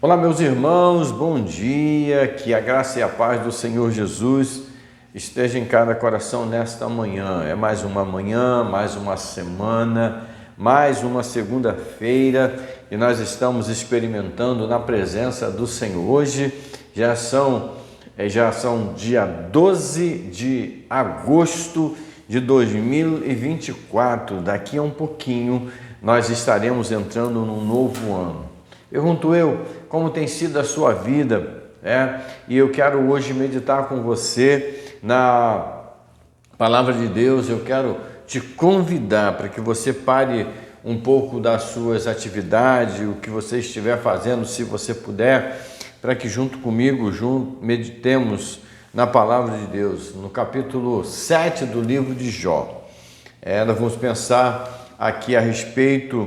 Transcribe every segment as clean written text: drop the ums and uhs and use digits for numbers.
Olá, meus irmãos, bom dia, que a graça e a paz do Senhor Jesus esteja em cada coração nesta manhã. É mais uma manhã, mais uma semana, mais uma segunda-feira e nós estamos experimentando na presença do Senhor. Hoje já são dia 12 de agosto de 2024. Daqui a um pouquinho nós estaremos entrando num novo ano. Pergunto eu, como tem sido a sua vida? E eu quero hoje meditar com você na Palavra de Deus. Eu quero te convidar para que você pare um pouco das suas atividades, o que você estiver fazendo, se você puder, para que junto comigo, meditemos na Palavra de Deus, no capítulo 7 do livro de Jó. Nós vamos pensar aqui a respeito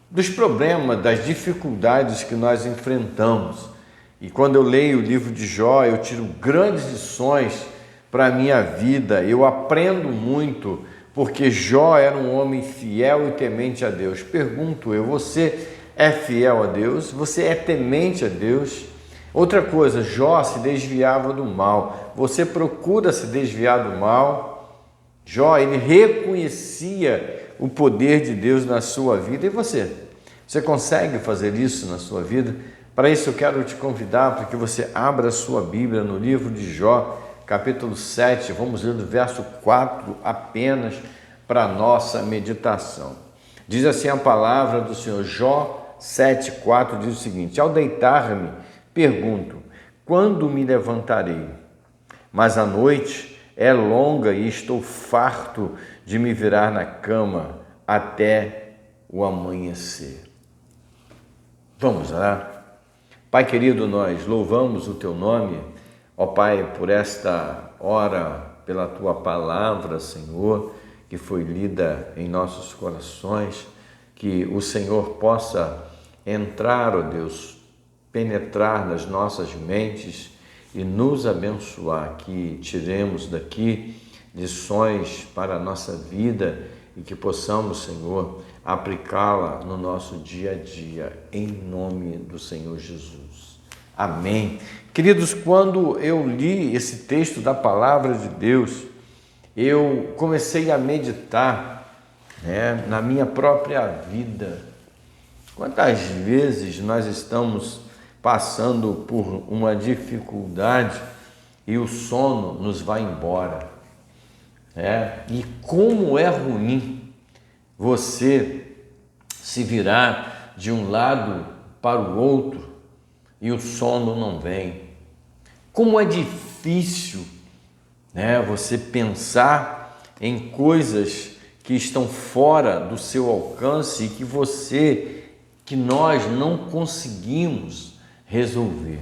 dos problemas, das dificuldades que nós enfrentamos. E quando eu leio o livro de Jó, eu tiro grandes lições para a minha vida. Eu aprendo muito, porque Jó era um homem fiel e temente a Deus. Pergunto eu, você é fiel a Deus? Você é temente a Deus? Outra coisa, Jó se desviava do mal. Você procura se desviar do mal? Jó, ele reconhecia o poder de Deus na sua vida. E você? Você consegue fazer isso na sua vida? Para isso eu quero te convidar para que você abra a sua Bíblia no livro de Jó, capítulo 7. Vamos ler do verso 4 apenas para a nossa meditação. Diz assim a palavra do Senhor. Jó 7,4 diz o seguinte: ao deitar-me, pergunto, quando me levantarei? Mas a noite é longa e estou farto de me virar na cama até o amanhecer. Vamos lá. Pai querido, nós louvamos o Teu nome, ó Pai, por esta hora, pela Tua palavra, Senhor, que foi lida em nossos corações, que o Senhor possa entrar, ó Deus, penetrar nas nossas mentes e nos abençoar, que tiremos daqui lições para a nossa vida e que possamos, Senhor, aplicá-la no nosso dia a dia, em nome do Senhor Jesus. Amém. Queridos, quando eu li esse texto da Palavra de Deus, eu comecei a meditar na minha própria vida. Quantas vezes nós estamos passando por uma dificuldade e o sono nos vai embora? E como é ruim você se virar de um lado para o outro e o sono não vem. Como é difícil, você pensar em coisas que estão fora do seu alcance e que nós não conseguimos resolver.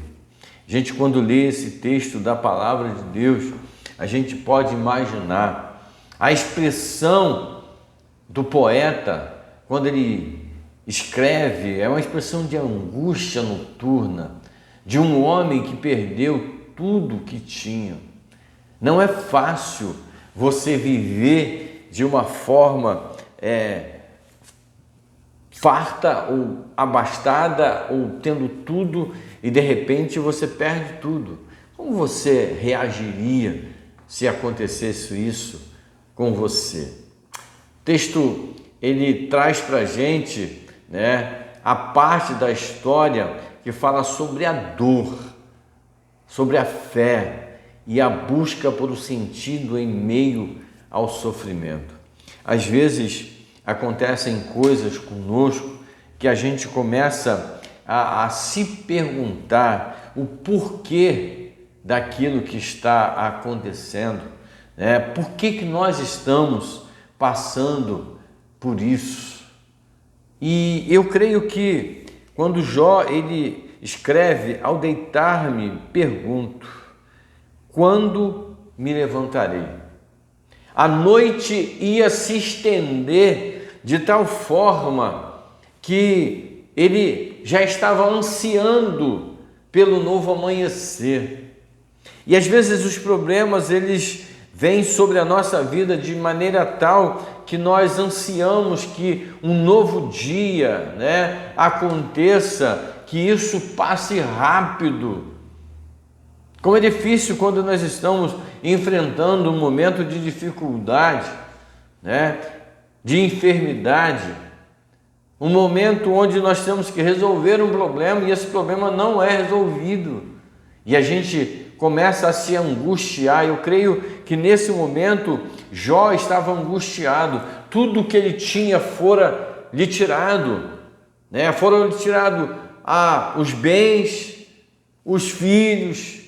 Gente, quando lê esse texto da Palavra de Deus, a gente pode imaginar a expressão do poeta quando ele escreve, é uma expressão de angústia noturna, de um homem que perdeu tudo que tinha. Não é fácil você viver de uma forma farta ou abastada ou tendo tudo e de repente você perde tudo. Como você reagiria se acontecesse isso com você? O texto ele traz para a gente a parte da história que fala sobre a dor, sobre a fé e a busca por um sentido em meio ao sofrimento. Às vezes acontecem coisas conosco que a gente começa a se perguntar o porquê daquilo que está acontecendo, por que nós estamos passando por isso. E eu creio que quando Jó ele escreve, ao deitar-me, pergunto, quando me levantarei? A noite ia se estender de tal forma que ele já estava ansiando pelo novo amanhecer. E às vezes os problemas eles vêm sobre a nossa vida de maneira tal que nós ansiamos que um novo dia, né, aconteça, que isso passe rápido. Como é difícil quando nós estamos enfrentando um momento de dificuldade, né, de enfermidade, um momento onde nós temos que resolver um problema e esse problema não é resolvido. E a gente começa a se angustiar. Eu creio que nesse momento Jó estava angustiado. Tudo que ele tinha fora lhe tirado, né? Foram lhe tirados os bens, os filhos,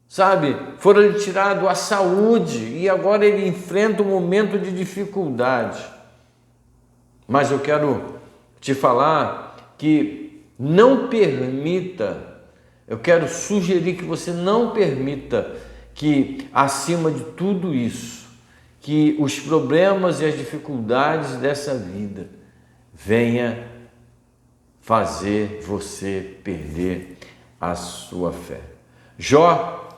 sabe? Foram lhe tirados a saúde e agora ele enfrenta um momento de dificuldade. Mas eu quero te falar que não permita, eu quero sugerir que você não permita que, acima de tudo isso, que os problemas e as dificuldades dessa vida venha fazer você perder a sua fé. Jó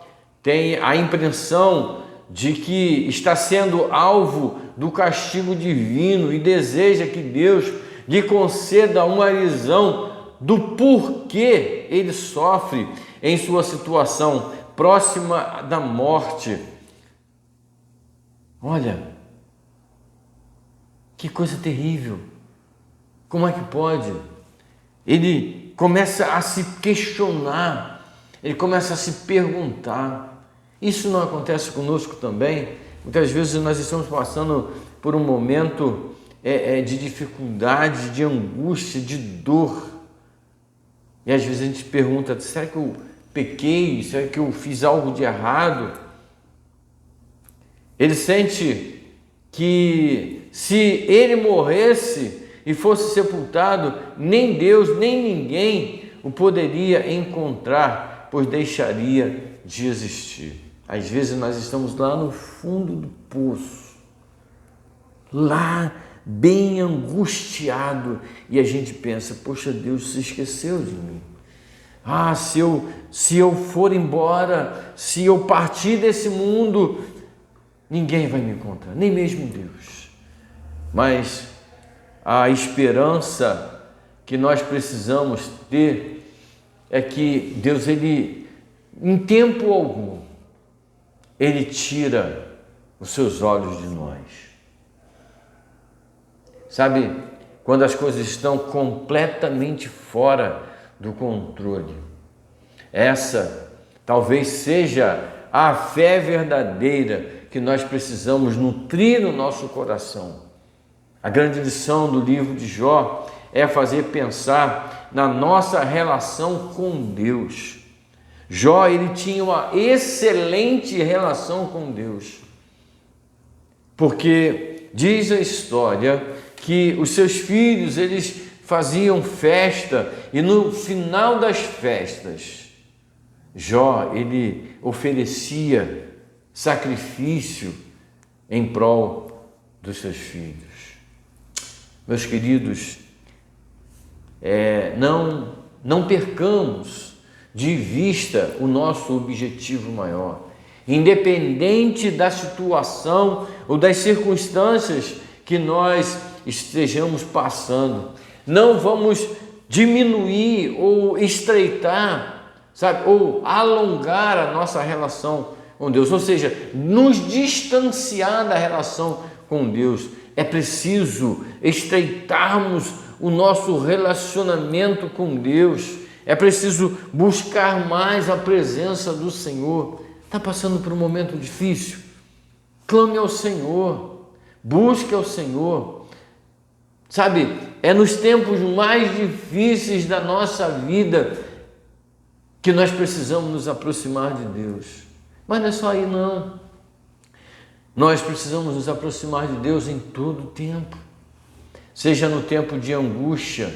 tem a impressão de que está sendo alvo do castigo divino e deseja que Deus lhe conceda uma visão do porquê ele sofre em sua situação próxima da morte. Olha, que coisa terrível! Como é que pode? Ele começa a se questionar, ele começa a se perguntar. Isso não acontece conosco também? Muitas vezes nós estamos passando por um momento de dificuldade, de angústia, de dor. E às vezes a gente pergunta, será que eu pequei? Será que eu fiz algo de errado? Ele sente que se ele morresse e fosse sepultado, nem Deus, nem ninguém o poderia encontrar, pois deixaria de existir. Às vezes nós estamos lá no fundo do poço, lá bem angustiado, e a gente pensa, poxa, Deus se esqueceu de mim. Se eu for embora, se eu partir desse mundo, ninguém vai me encontrar, nem mesmo Deus. Mas a esperança que nós precisamos ter é que Deus, ele, em tempo algum, ele tira os seus olhos de nós. Sabe, quando as coisas estão completamente fora do controle, essa talvez seja a fé verdadeira que nós precisamos nutrir no nosso coração. A grande lição do livro de Jó é fazer pensar na nossa relação com Deus. Jó, ele tinha uma excelente relação com Deus, porque diz a história que os seus filhos, eles faziam festa e no final das festas, Jó, ele oferecia sacrifício em prol dos seus filhos. Meus queridos, não percamos de vista o nosso objetivo maior. Independente da situação ou das circunstâncias que nós estejamos passando, não vamos diminuir ou estreitar, sabe, ou alongar a nossa relação com Deus, ou seja, nos distanciar da relação com Deus. É preciso estreitarmos o nosso relacionamento com Deus, é preciso buscar mais a presença do Senhor. Está passando por um momento difícil? Clame ao Senhor, busque ao Senhor. Sabe, é nos tempos mais difíceis da nossa vida que nós precisamos nos aproximar de Deus. Mas não é só aí não. Nós precisamos nos aproximar de Deus em todo o tempo. Seja no tempo de angústia,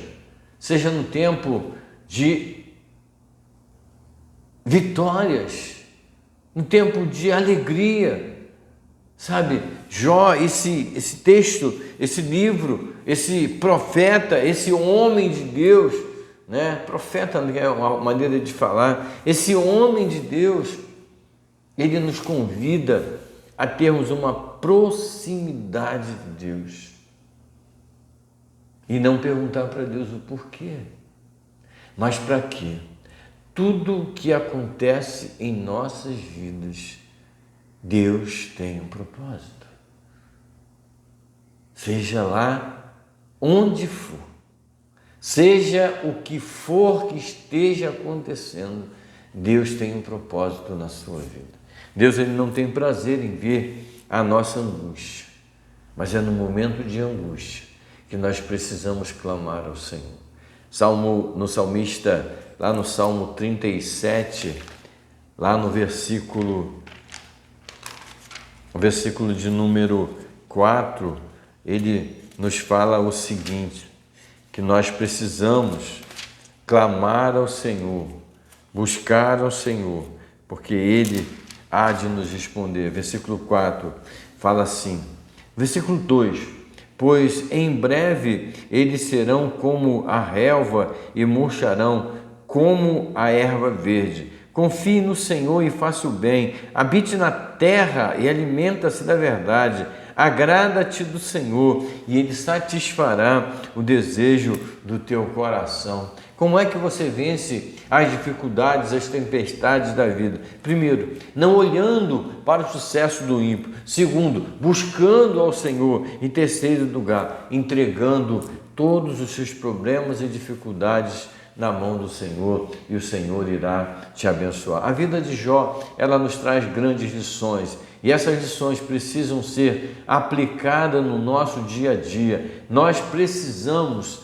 seja no tempo de vitórias, no tempo de alegria. Sabe, Jó, esse texto, esse livro, esse profeta, esse homem de Deus, né? Profeta é uma maneira de falar. Esse homem de Deus, ele nos convida a termos uma proximidade de Deus e não perguntar para Deus o porquê. Mas para quê? Tudo o que acontece em nossas vidas, Deus tem um propósito. Seja lá onde for, seja o que for que esteja acontecendo, Deus tem um propósito na sua vida. Deus, ele não tem prazer em ver a nossa angústia, mas é no momento de angústia que nós precisamos clamar ao Senhor. No salmista, lá no Salmo 37, lá no versículo de número 4, ele nos fala o seguinte, que nós precisamos clamar ao Senhor, buscar ao Senhor, porque Ele há de nos responder. Versículo 4 fala assim, versículo 2, pois em breve eles serão como a relva e murcharão como a erva verde. Confie no Senhor e faça o bem, habite na terra e alimenta-se da verdade. Agrada-te do Senhor e Ele satisfará o desejo do teu coração. Como é que você vence as dificuldades, as tempestades da vida? Primeiro, não olhando para o sucesso do ímpio. Segundo, buscando ao Senhor. E terceiro lugar, entregando todos os seus problemas e dificuldades na mão do Senhor, e o Senhor irá te abençoar. A vida de Jó, ela nos traz grandes lições, e essas lições precisam ser aplicadas no nosso dia a dia. Nós precisamos,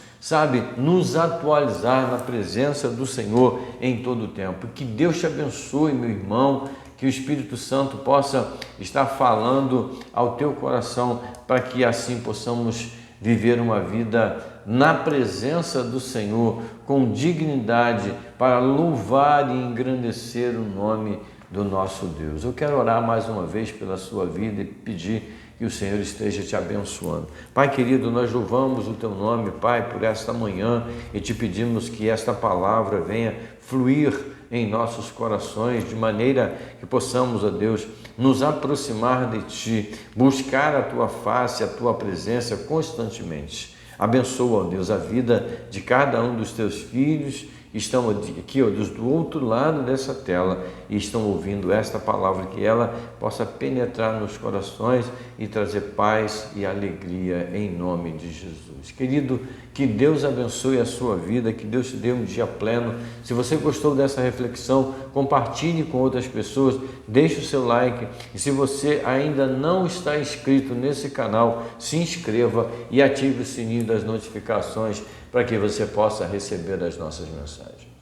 nos atualizar na presença do Senhor em todo o tempo. Que Deus te abençoe, meu irmão, que o Espírito Santo possa estar falando ao teu coração, para que assim possamos viver uma vida na presença do Senhor, com dignidade, para louvar e engrandecer o nome do nosso Deus. Eu quero orar mais uma vez pela sua vida e pedir que o Senhor esteja te abençoando. Pai querido, nós louvamos o teu nome, Pai, por esta manhã, e te pedimos que esta palavra venha fluir em nossos corações, de maneira que possamos, ó Deus, nos aproximar de Ti, buscar a Tua face, a Tua presença constantemente. Abençoa, ó Deus, a vida de cada um dos Teus filhos que estão aqui, ó Deus, do outro lado dessa tela e estão ouvindo esta palavra, que ela possa penetrar nos corações e trazer paz e alegria em nome de Jesus. Querido, que Deus abençoe a sua vida, que Deus te dê um dia pleno. Se você gostou dessa reflexão, compartilhe com outras pessoas, deixe o seu like, e se você ainda não está inscrito nesse canal, se inscreva e ative o sininho das notificações para que você possa receber as nossas mensagens.